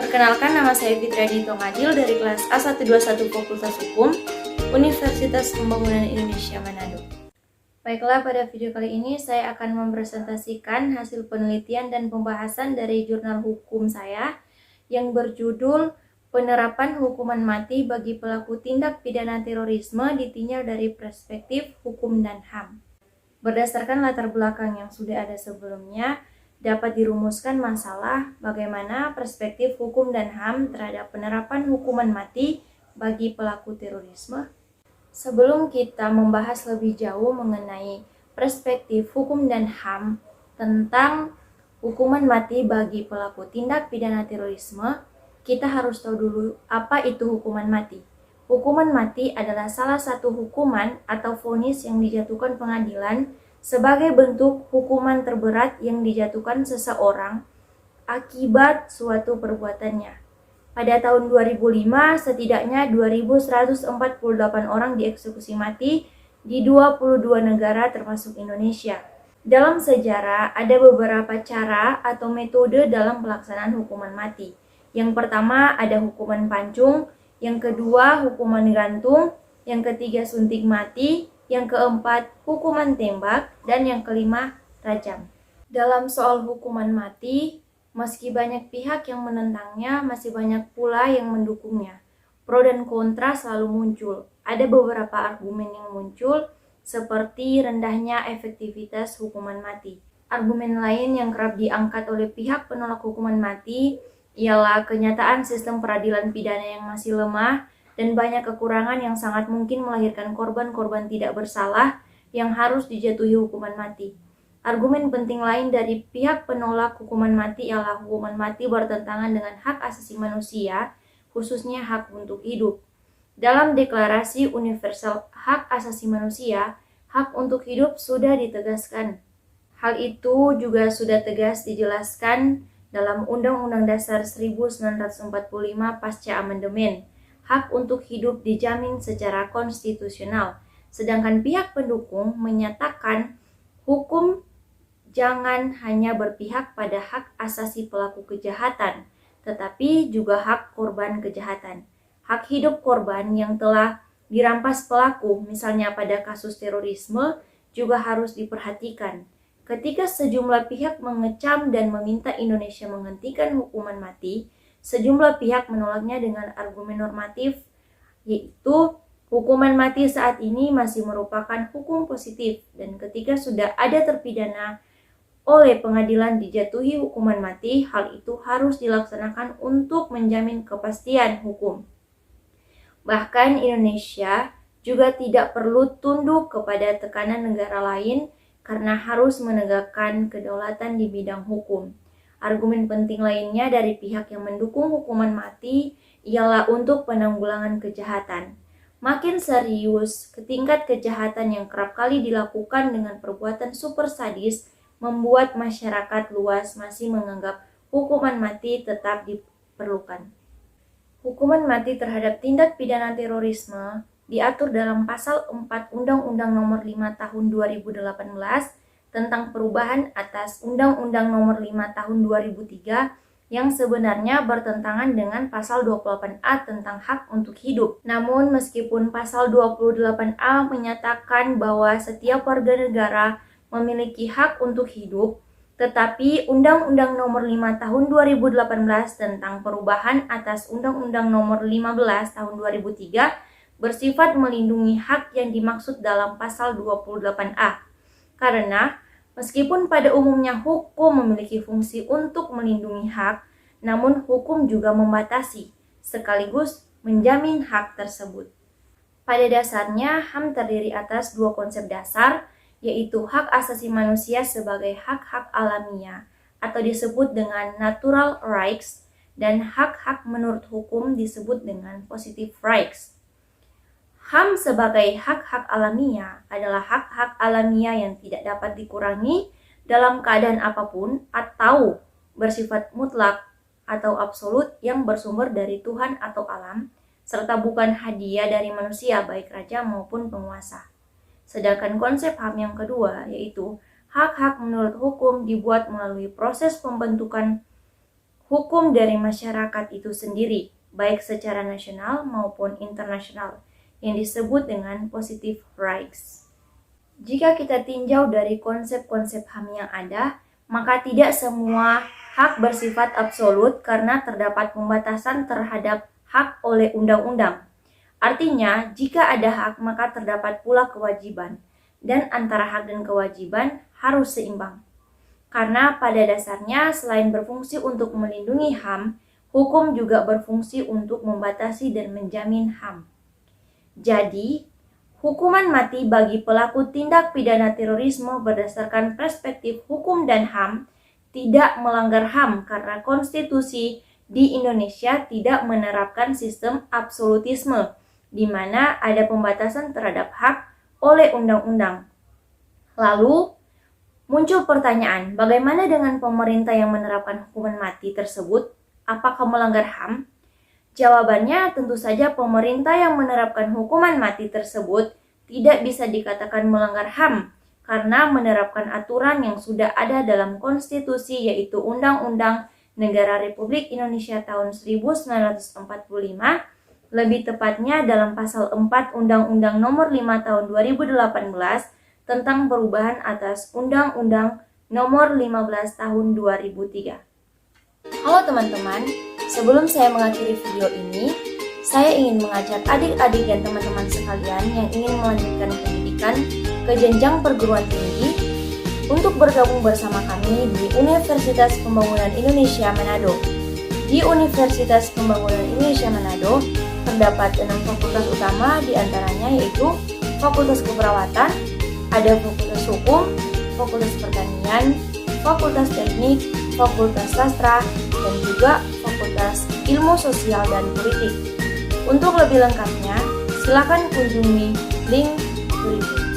Perkenalkan, nama saya Fitriani Tongadil dari kelas A121 Fakultas Hukum, Universitas Pembangunan Indonesia Manado. Baiklah, pada video kali ini saya akan mempresentasikan hasil penelitian dan pembahasan dari jurnal hukum saya yang berjudul Penerapan Hukuman Mati bagi Pelaku Tindak Pidana Terorisme ditinjau dari Perspektif Hukum dan HAM. Berdasarkan latar belakang yang sudah ada sebelumnya, dapat dirumuskan masalah bagaimana perspektif hukum dan HAM terhadap penerapan hukuman mati bagi pelaku terorisme. Sebelum kita membahas lebih jauh mengenai perspektif hukum dan HAM tentang hukuman mati bagi pelaku tindak pidana terorisme, kita harus tahu dulu apa itu hukuman mati. Hukuman mati adalah salah satu hukuman atau vonis yang dijatuhkan pengadilan sebagai bentuk hukuman terberat yang dijatuhkan seseorang akibat suatu perbuatannya. Pada tahun 2005, setidaknya 2.148 orang dieksekusi mati di 22 negara termasuk Indonesia. Dalam sejarah, ada beberapa cara atau metode dalam pelaksanaan hukuman mati. Yang pertama ada hukuman pancung, yang kedua hukuman gantung, yang ketiga suntik mati, yang keempat hukuman tembak, dan yang kelima rajam. Dalam soal hukuman mati, meski banyak pihak yang menentangnya, masih banyak pula yang mendukungnya. Pro dan kontra selalu muncul. Ada beberapa argumen yang muncul, seperti rendahnya efektivitas hukuman mati. Argumen lain yang kerap diangkat oleh pihak penolak hukuman mati ialah kenyataan sistem peradilan pidana yang masih lemah dan banyak kekurangan yang sangat mungkin melahirkan korban-korban tidak bersalah yang harus dijatuhi hukuman mati. Argumen penting lain dari pihak penolak hukuman mati ialah hukuman mati bertentangan dengan hak asasi manusia, khususnya hak untuk hidup. Dalam Deklarasi Universal Hak Asasi Manusia, hak untuk hidup sudah ditegaskan. Hal itu juga sudah tegas dijelaskan dalam Undang-Undang Dasar 1945 pasca amandemen. Hak untuk hidup dijamin secara konstitusional, sedangkan pihak pendukung menyatakan hukum jangan hanya berpihak pada hak asasi pelaku kejahatan, tetapi juga hak korban kejahatan. Hak hidup korban yang telah dirampas pelaku, misalnya pada kasus terorisme, juga harus diperhatikan. Ketika sejumlah pihak mengecam dan meminta Indonesia menghentikan hukuman mati, sejumlah pihak menolaknya dengan argumen normatif, yaitu hukuman mati saat ini masih merupakan hukum positif, dan ketika sudah ada terpidana oleh pengadilan dijatuhi hukuman mati, hal itu harus dilaksanakan untuk menjamin kepastian hukum. Bahkan Indonesia juga tidak perlu tunduk kepada tekanan negara lain karena harus menegakkan kedaulatan di bidang hukum. Argumen penting lainnya dari pihak yang mendukung hukuman mati ialah untuk penanggulangan kejahatan. Makin serius, tingkat kejahatan yang kerap kali dilakukan dengan perbuatan super sadis membuat masyarakat luas masih menganggap hukuman mati tetap diperlukan. Hukuman mati terhadap tindak pidana terorisme diatur dalam Pasal 4 Undang-Undang Nomor 5 Tahun 2018 tentang perubahan atas Undang-Undang Nomor 5 Tahun 2003 yang sebenarnya bertentangan dengan Pasal 28A tentang hak untuk hidup. Namun meskipun Pasal 28A menyatakan bahwa setiap warga negara memiliki hak untuk hidup, tetapi Undang-Undang Nomor 5 Tahun 2018 tentang perubahan atas Undang-Undang Nomor 15 Tahun 2003 bersifat melindungi hak yang dimaksud dalam Pasal 28A. Karena meskipun pada umumnya hukum memiliki fungsi untuk melindungi hak, namun hukum juga membatasi, sekaligus menjamin hak tersebut. Pada dasarnya, HAM terdiri atas dua konsep dasar, yaitu hak asasi manusia sebagai hak-hak alamiah, atau disebut dengan natural rights, dan hak-hak menurut hukum disebut dengan positive rights. HAM sebagai hak-hak alamiah adalah hak-hak alamiah yang tidak dapat dikurangi dalam keadaan apapun atau bersifat mutlak atau absolut yang bersumber dari Tuhan atau alam, serta bukan hadiah dari manusia baik raja maupun penguasa. Sedangkan konsep HAM yang kedua, yaitu hak-hak menurut hukum dibuat melalui proses pembentukan hukum dari masyarakat itu sendiri, baik secara nasional maupun internasional, yang disebut dengan positive rights. Jika kita tinjau dari konsep-konsep HAM yang ada, maka tidak semua hak bersifat absolut karena terdapat pembatasan terhadap hak oleh undang-undang. Artinya, jika ada hak maka terdapat pula kewajiban, dan antara hak dan kewajiban harus seimbang. Karena pada dasarnya selain berfungsi untuk melindungi HAM, hukum juga berfungsi untuk membatasi dan menjamin HAM. Jadi, hukuman mati bagi pelaku tindak pidana terorisme berdasarkan perspektif hukum dan HAM tidak melanggar HAM karena konstitusi di Indonesia tidak menerapkan sistem absolutisme, di mana ada pembatasan terhadap hak oleh undang-undang. Lalu, muncul pertanyaan, bagaimana dengan pemerintah yang menerapkan hukuman mati tersebut? Apakah melanggar HAM? Jawabannya tentu saja pemerintah yang menerapkan hukuman mati tersebut tidak bisa dikatakan melanggar HAM karena menerapkan aturan yang sudah ada dalam konstitusi yaitu Undang-Undang Negara Republik Indonesia tahun 1945, lebih tepatnya dalam pasal 4 Undang-Undang Nomor 5 tahun 2018 tentang perubahan atas Undang-Undang Nomor 15 tahun 2003. Halo teman-teman, sebelum saya mengakhiri video ini, saya ingin mengajak adik-adik dan teman-teman sekalian yang ingin melanjutkan pendidikan ke jenjang perguruan tinggi untuk bergabung bersama kami di Universitas Pembangunan Indonesia Manado. Di Universitas Pembangunan Indonesia Manado terdapat 6 fakultas utama, diantaranya yaitu Fakultas Keperawatan, ada Fakultas Hukum, Fakultas Pertanian, Fakultas Teknik, Fakultas Sastra, dan juga Fakultas Ilmu Sosial dan Politik. Untuk lebih lengkapnya, silakan kunjungi link berikut.